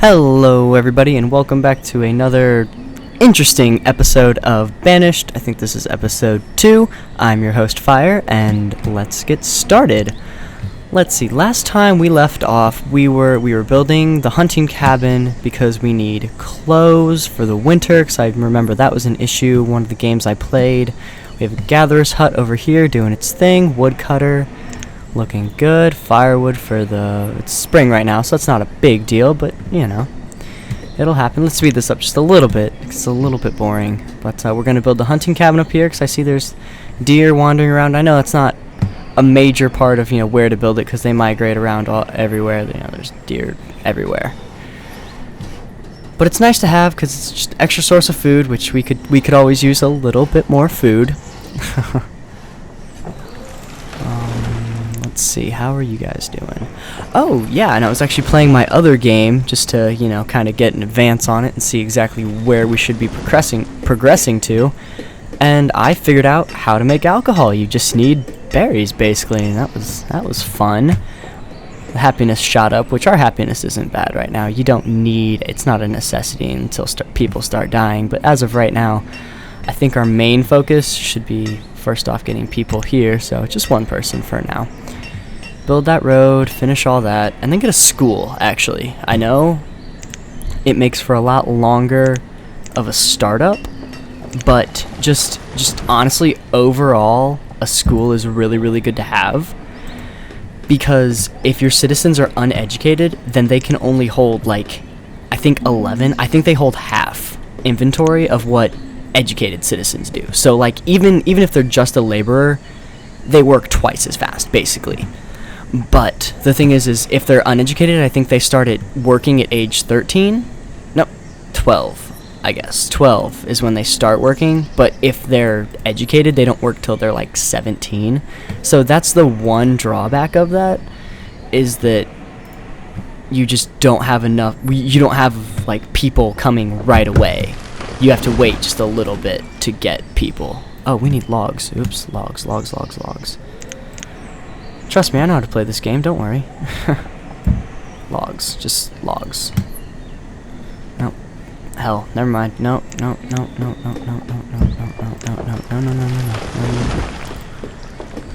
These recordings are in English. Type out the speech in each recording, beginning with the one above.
Hello everybody and welcome back to another interesting episode of Banished. I think this is episode 2. I'm your host Fire and let's get started. Let's see, last time we left off we were building the hunting cabin because we need clothes for the winter, because I remember that was an issue one of the games I played. We have a gatherer's hut over here doing its thing, woodcutter. Looking good. Firewood for it's spring right now, so that's not a big deal, but you know, it'll happen. Let's speed this up just a little bit. It's a little bit boring, but we're gonna build the hunting cabin up here because I see there's deer wandering around. I know that's not a major part of where to build it because they migrate around everywhere. There's deer everywhere, but it's nice to have because it's just extra source of food, which we could always use a little bit more food. Let's see, how are you guys doing? Oh yeah, and I was actually playing my other game just to kind of get an advance on it and see exactly where we should be progressing to, and I figured out how to make alcohol. You just need berries basically, and that was fun. The happiness shot up, which our happiness isn't bad right now. You don't need, it's not a necessity until people start dying, but as of right now I think our main focus should be first off getting people here, so just one person for now. Build that road, finish all that, and then get a school, actually. I know it makes for a lot longer of a startup, but just honestly, overall, a school is really, really good to have. Because if your citizens are uneducated, then they can only hold, like, I think 11. I think they hold half inventory of what educated citizens do. So, like, even if they're just a laborer, they work twice as fast, basically. But the thing is if they're uneducated, I think they started working at age 13. No, 12, I guess. 12 is when they start working. But if they're educated, they don't work till they're like 17. So that's the one drawback of that, is that you just don't have enough. You don't have like people coming right away. You have to wait just a little bit to get people. Oh, we need logs. Oops, logs. Trust me, I know how to play this game, don't worry. Logs, just logs. No. Hell, never mind. No.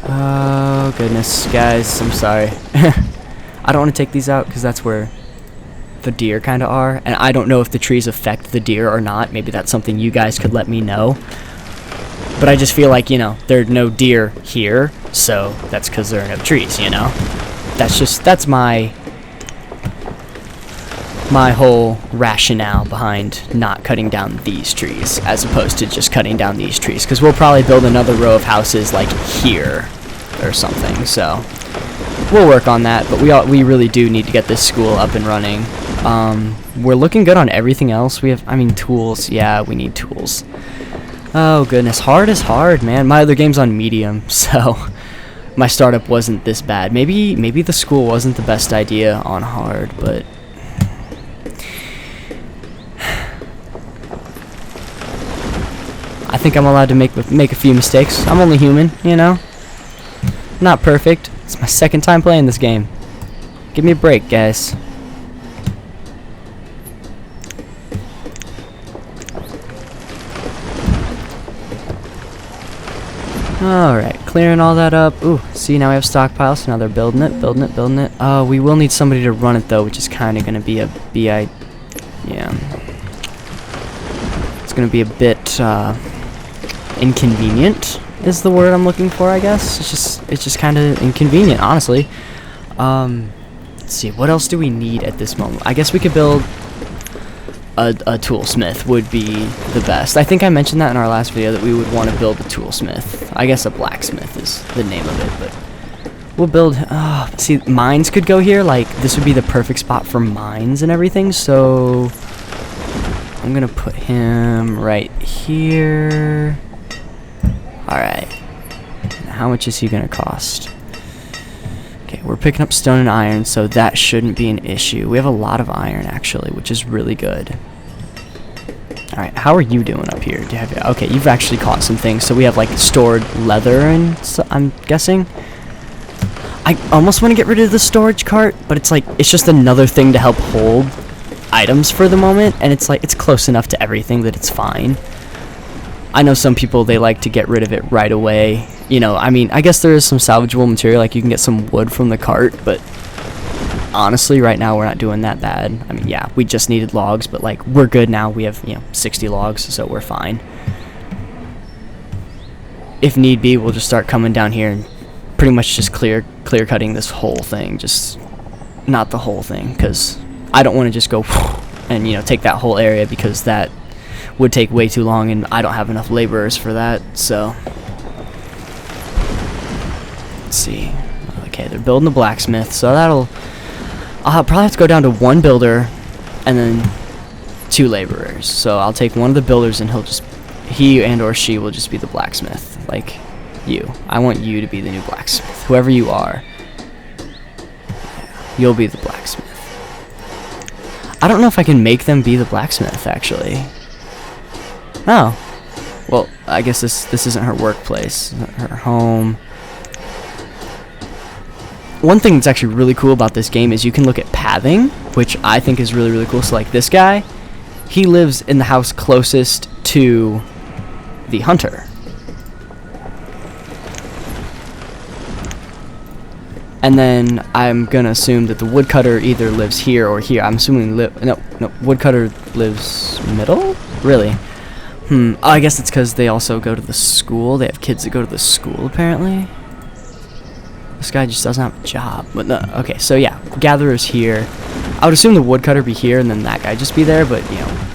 Oh, goodness, guys, I'm sorry. I don't want to take these out because that's where the deer kind of are, and I don't know if the trees affect the deer or not. Maybe that's something you guys could let me know. But I just feel like, there are no deer here, so that's because there are no trees, That's my whole rationale behind not cutting down these trees, as opposed to just cutting down these trees. Because we'll probably build another row of houses, like, here, or something, so we'll work on that. But we really do need to get this school up and running. We're looking good on everything else. Tools. Yeah, we need tools. Oh goodness, hard is hard, man. My other game's on medium, so my startup wasn't this bad. Maybe the school wasn't the best idea on hard, but I think I'm allowed to make a few mistakes. I'm only human, Not perfect. It's my second time playing this game. Give me a break, guys. Alright, clearing all that up. Ooh, see, now we have stockpiles, so now they're building it. We will need somebody to run it, though, which is kind of going to be yeah. It's going to be a bit, inconvenient, is the word I'm looking for, I guess. It's just kind of inconvenient, honestly. Let's see, what else do we need at this moment? I guess we could build a toolsmith would be the best. I think I mentioned that in our last video, that we would want to build a toolsmith. I guess a blacksmith is the name of it, but we'll build, see, mines could go here. Like, this would be the perfect spot for mines and everything, so I'm gonna put him right here. Alright, how much is he gonna cost? Okay, we're picking up stone and iron, so that shouldn't be an issue. We have a lot of iron, actually, which is really good. Alright, how are you doing up here? Do you have, okay, you've actually caught some things, so we have, like, stored leather, and so, I'm guessing? I almost want to get rid of the storage cart, but it's like, it's just another thing to help hold. items for the moment, and it's like, it's close enough to everything that it's fine. I know some people, they like to get rid of it right away. You know, I mean, I guess there is some salvageable material, like you can get some wood from the cart, but honestly, right now we're not doing that bad. I mean, yeah, we just needed logs, but like, we're good now. We have, 60 logs, so we're fine. If need be, we'll just start coming down here and pretty much just clear cutting this whole thing. Just not the whole thing, because I don't want to just go and take that whole area, because that would take way too long, and I don't have enough laborers for that. So let's see. Okay, they're building the blacksmith, so I'll probably have to go down to one builder and then 2 laborers. So I'll take one of the builders, and he and or she will just be the blacksmith. Like you, I want you to be the new blacksmith, whoever you are. You'll be the blacksmith. I don't know if I can make them be the blacksmith, actually. Oh. Well, I guess this isn't her workplace. Her home. One thing that's actually really cool about this game is you can look at pathing, which I think is really, really cool. So, like, this guy, he lives in the house closest to the hunter. And then I'm gonna assume that the woodcutter either lives here or here. I'm assuming no, woodcutter lives middle? Really? Oh, I guess it's because they also go to the school. They have kids that go to the school, apparently. This guy just doesn't have a job. But no, okay, so yeah, gatherer's here. I would assume the woodcutter be here and then that guy just be there, but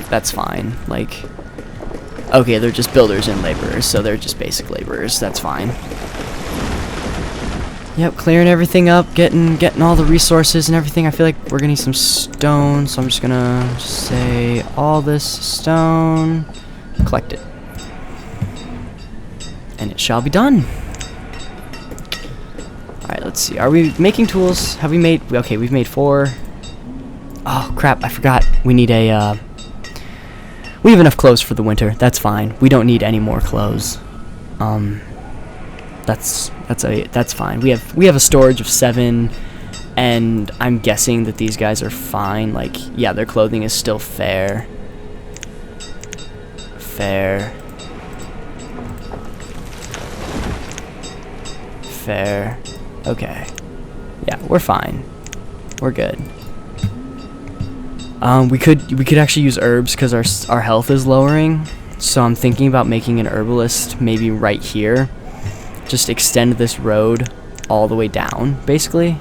that's fine. Like, okay, they're just builders and laborers, so they're just basic laborers. That's fine. Yep, clearing everything up, getting all the resources and everything. I feel like we're gonna need some stone, so I'm just gonna say all this stone, collect it, and it shall be done. All right, let's see. Are we making tools? Have we made? Okay, we've made 4. Oh crap! I forgot. We need a. We have enough clothes for the winter. That's fine. We don't need any more clothes. That's fine. We have a storage of 7, and I'm guessing that these guys are fine. Like, yeah, their clothing is still fair. Fair. Okay. Yeah, we're fine. We're good. We could actually use herbs because our health is lowering. So I'm thinking about making an herbalist maybe right here. Just extend this road all the way down, basically.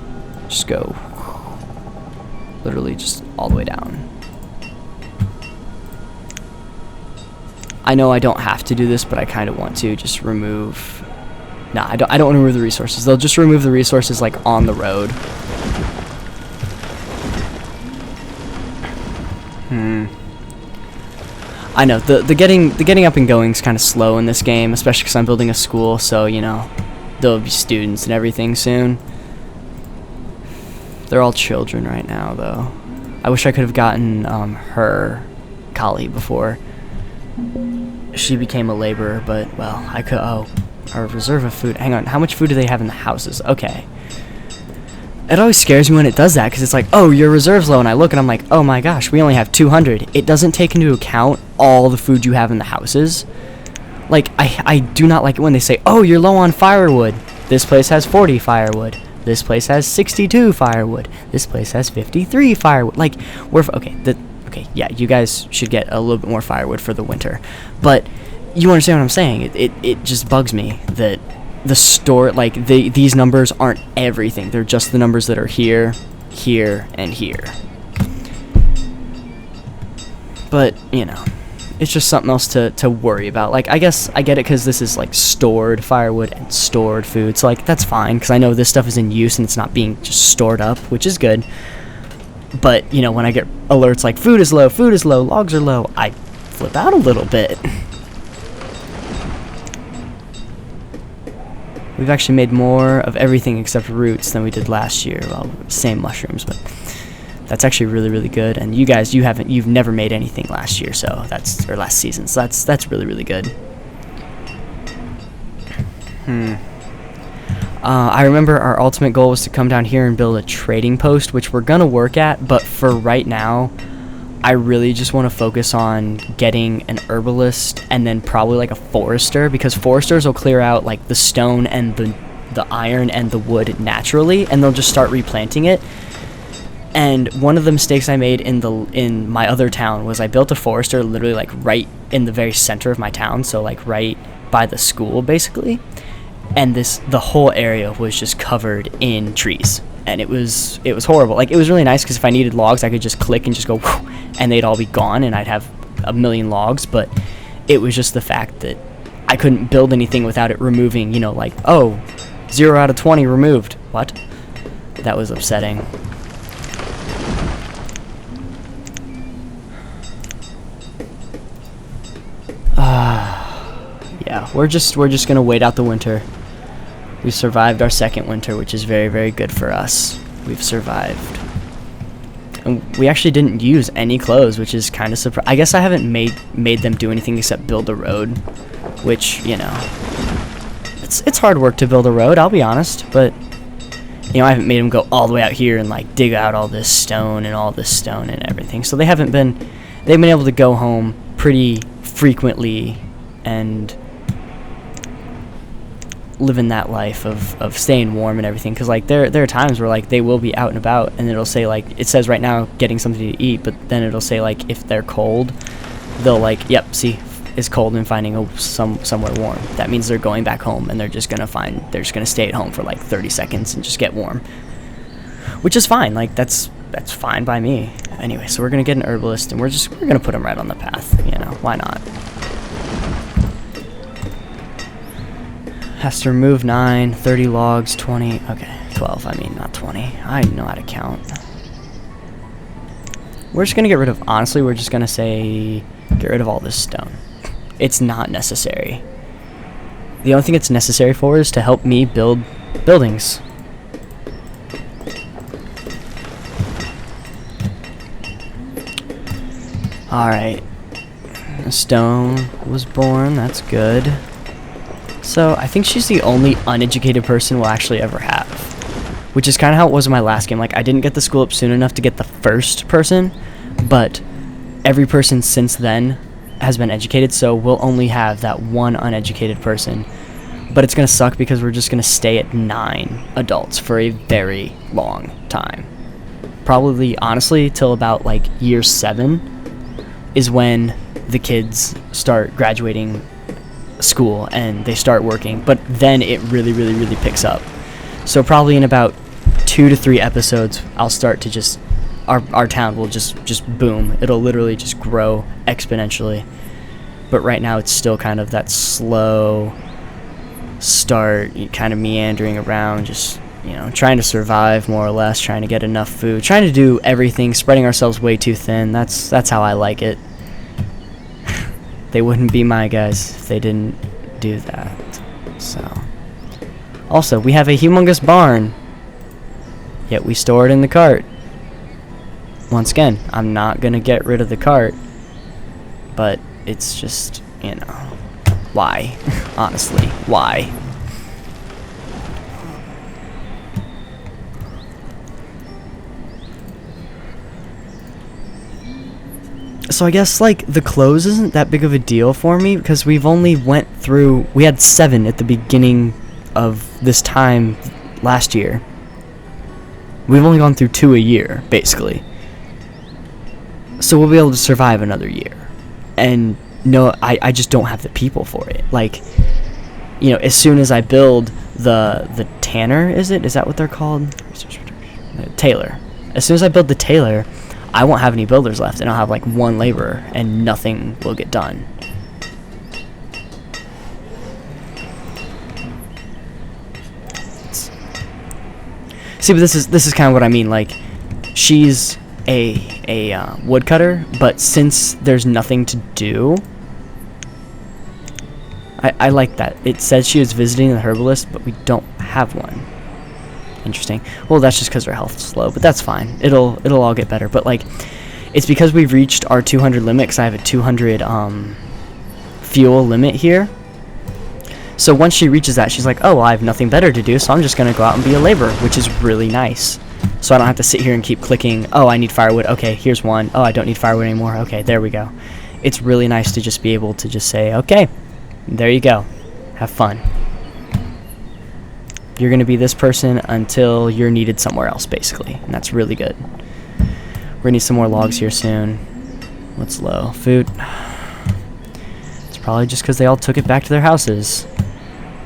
Just go literally just all the way down. I know I don't have to do this, but I kind of want to just remove. Nah, I don't want to remove the resources. They'll just remove the resources like on the road. I know the getting up and going is kind of slow in this game, especially because I'm building a school, so there'll be students and everything soon. They're all children right now, though. I wish I could have gotten her Kali before she became a laborer, but well, I could. Oh, our reserve of food. Hang on, how much food do they have in the houses? Okay. It always scares me when it does that, because it's like, oh, your reserve's low, and I look and I'm like, oh my gosh, we only have 200. It doesn't take into account all the food you have in the houses. Like, I do not like it when they say, oh, you're low on firewood. This place has 40 firewood. This place has 62 firewood. This place has 53 firewood. Like, okay, yeah, you guys should get a little bit more firewood for the winter. But you understand what I'm saying? It just bugs me that the store, like, these numbers aren't everything. They're just the numbers that are here, here, and here. But, it's just something else to worry about. Like, I guess I get it because this is, like, stored firewood and stored food. So, like, that's fine because I know this stuff is in use and it's not being just stored up, which is good. But, when I get alerts like food is low, logs are low, I flip out a little bit. We've actually made more of everything except roots than we did last year. Well, same mushrooms, but that's actually really, really good. And you guys, you've never made anything last year, so or last season, so that's really, really good. I remember our ultimate goal was to come down here and build a trading post, which we're gonna work at, but for right now, I really just want to focus on getting an herbalist and then probably like a forester, because foresters will clear out like the stone and the iron and the wood naturally, and they'll just start replanting it. And one of the mistakes I made in my other town was I built a forester literally like right in the very center of my town, so like right by the school basically, and the whole area was just covered in trees, and it was horrible. Like, it was really nice because if I needed logs, I could just click and just go whoosh, and they'd all be gone and I'd have a million logs. But it was just the fact that I couldn't build anything without it removing, you know, like, oh, 0 out of 20 removed. What? That was upsetting. Yeah, we're just gonna wait out the winter. We survived our second winter, which is very, very good for us. We've survived. And we actually didn't use any clothes, which is kind of surprising. I guess I haven't made them do anything except build a road, which, you know, it's hard work to build a road, I'll be honest, but, you know, I haven't made them go all the way out here and, like, dig out all this stone and everything. So they've been able to go home pretty frequently and living that life of staying warm and everything, because like there are times where like they will be out and about and it'll say, like, it says right now getting something to eat, but then it'll say like if they're cold, they'll like, yep, see, it's cold and finding somewhere warm. That means they're going back home, and they're just gonna stay at home for like 30 seconds and just get warm, which is fine. Like, that's fine by me. Anyway, so we're gonna get an herbalist, and we're gonna put him right on the path, you know, why not? Has to remove 9, 30 logs, 20, okay, 12, I mean, not 20. I know how to count. We're just gonna get rid of, honestly, we're just gonna say, get rid of all this stone. It's not necessary. The only thing it's necessary for is to help me build buildings. Alright. A stone was born, that's good. So, I think she's the only uneducated person we'll actually ever have. Which is kind of how it was in my last game. Like, I didn't get the school up soon enough to get the first person, but every person since then has been educated, so we'll only have that one uneducated person. But it's going to suck because we're just going to stay at 9 adults for a very long time. Probably, honestly, till about, like, year 7 is when the kids start graduating school and they start working, but then it really, really, really picks up. So probably in about 2 to 3 episodes, I'll start to just, our town will just boom. It'll literally just grow exponentially. But right now it's still kind of that slow start, kind of meandering around, just, you know, trying to survive more or less, trying to get enough food, trying to do everything, spreading ourselves way too thin. That's how I like it. They wouldn't be my guys if they didn't do that. So, also, we have a humongous barn, yet we store it in the cart. Once again, I'm not gonna get rid of the cart, but it's just, you know, why? Honestly, why? So I guess, like, the clothes isn't that big of a deal for me, because we've only we had 7 at the beginning of this time last year. We've only gone through 2 a year, basically. So we'll be able to survive another year. And no, I just don't have the people for it. Like, you know, as soon as I build the tanner, is that what they're called? Tailor. As soon as I build the tailor, I won't have any builders left, and I'll have like 1 laborer, and nothing will get done. See, but this is kind of what I mean. Like, she's a woodcutter, but since there's nothing to do, I like that. It says she was visiting the herbalist, but we don't have one. Interesting. Well, that's just because her health's low, but that's fine. It'll all get better. But like, it's because we've reached our 200 limit, because I have a 200 fuel limit here. So once she reaches that, she's like, oh, well, I have nothing better to do, so I'm just gonna go out and be a laborer, which is really nice. so I don't have to sit here and keep clicking, oh, I need firewood, okay, here's one, oh, I don't need firewood anymore, okay, there we go. It's really nice to just be able to just say, okay, there you go, have fun. You're going to be this person until you're needed somewhere else, basically, and that's really good. We're going to need some more logs here soon. What's low? Food. It's probably just because they all took it back to their houses.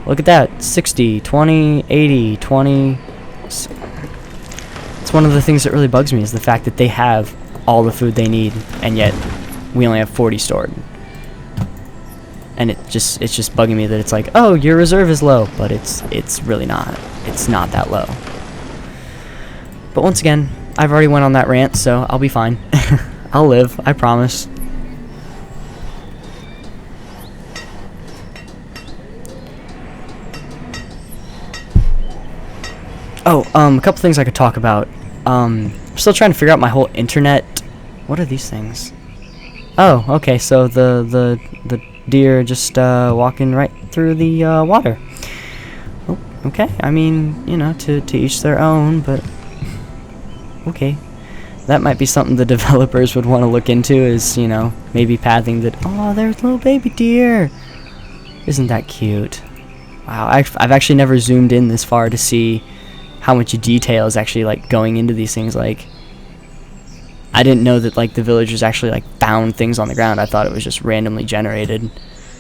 Look at that, 60, 20, 80, 20. It's one of the things that really bugs me is the fact that they have all the food they need, and yet we only have 40 stored. And it's just bugging me that it's like, oh, your reserve is low, but it's really not. It's not that low. But once again, I've already went on that rant, so I'll be fine. I'll live, I promise. Oh, a couple things I could talk about. I'm still trying to figure out my whole internet. What are these things? Oh, okay, so the deer just walking right through the water. Oh, okay, I mean, you know, to each their own, but okay. That might be something the developers would want to look into, is, you know, maybe pathing that. Oh, there's little baby deer. Isn't that cute? Wow, I've actually never zoomed in this far to see how much detail is actually like going into these things. Like, I didn't know that like the villagers actually like found things on the ground. I thought it was just randomly generated.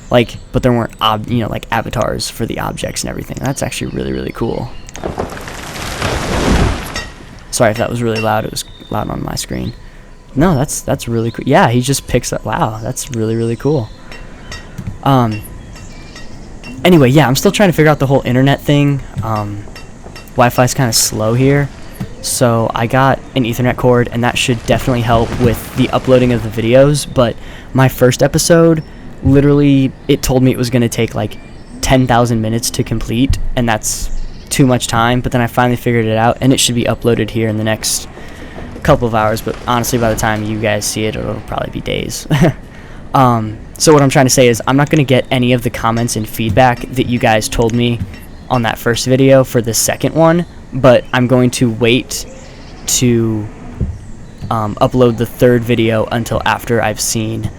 Like, but there weren't you know, like avatars for the objects and everything. That's actually really, really cool. Sorry if that was really loud. It was loud on my screen. No, that's really cool. Yeah, he just picks up. Wow, that's really, really cool. Anyway, yeah, I'm still trying to figure out the whole internet thing. Wi-Fi's kind of slow here, so I got an Ethernet cord, and that should definitely help with the uploading of the videos. But my first episode, literally, it told me it was going to take like 10,000 minutes to complete, and that's too much time. But then I finally figured it out, and it should be uploaded here in the next couple of hours. But honestly, by the time you guys see it, it'll probably be days. So what I'm trying to say is I'm not going to get any of the comments and feedback that you guys told me on that first video for the second one, but I'm going to wait to upload the third video until after I've seen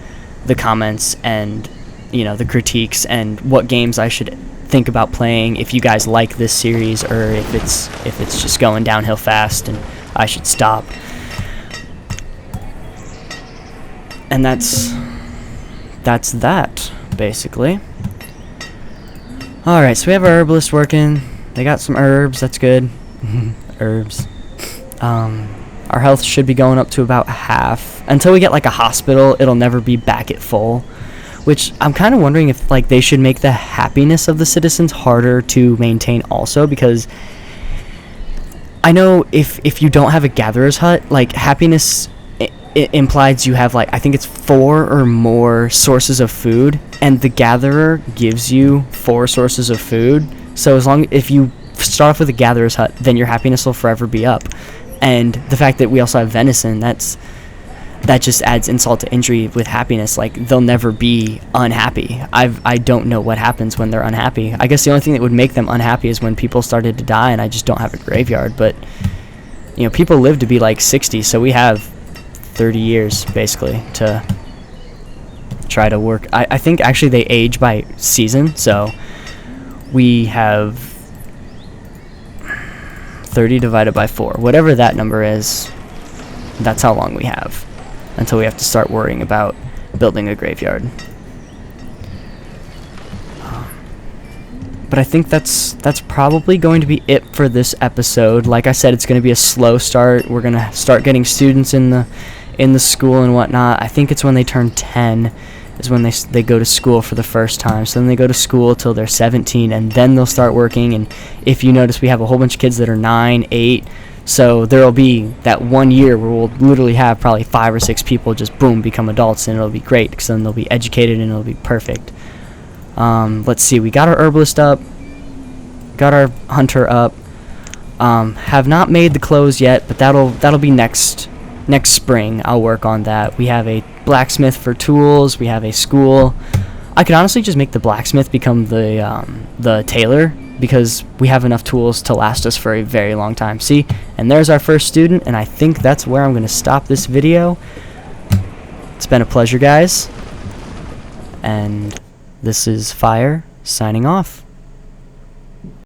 the comments and, you know, the critiques and what games I should think about playing, if you guys like this series, or if it's just going downhill fast and I should stop. And that's that, basically. Alright, so we have our herbalist working. They got some herbs, that's good. Herbs. Our health should be going up to about half. Until we get like a hospital, it'll never be back at full. Which I'm kind of wondering if like they should make the happiness of the citizens harder to maintain also, because I know if you don't have a gatherer's hut, like happiness it implies you have like, I think it's 4 or more sources of food, and the gatherer gives you 4 sources of food. So if you start off with a gatherer's hut, then your happiness will forever be up. And the fact that we also have venison, that just adds insult to injury with happiness. Like, they'll never be unhappy. I don't know what happens when they're unhappy. I guess the only thing that would make them unhappy is when people started to die and I just don't have a graveyard. But, you know, people live to be like 60, so we have 30 years basically to try to work. I think actually they age by season, so we have 30 divided by 4, whatever that number is. That's how long we have until we have to start worrying about building a graveyard. But I think that's probably going to be it for this episode. Like I said, it's going to be a slow start. We're going to start getting students in the school and whatnot. I think it's when they turn 10 is when they go to school for the first time. So then they go to school till they're 17, and then they'll start working. And if you notice, we have a whole bunch of kids that are 9, 8. So there will be that 1 year where we'll literally have probably 5 or 6 people just boom become adults, and it'll be great because then they'll be educated and it'll be perfect. Let's see, we got our herbalist up, got our hunter up. Have not made the clothes yet, but that'll be next spring. I'll work on that. We have a blacksmith for tools. We have a school. I could honestly just make the blacksmith become the tailor, because we have enough tools to last us for a very long time. See, and there's our first student, and I think that's where I'm going to stop this video. It's been a pleasure, guys, and this is Fire signing off.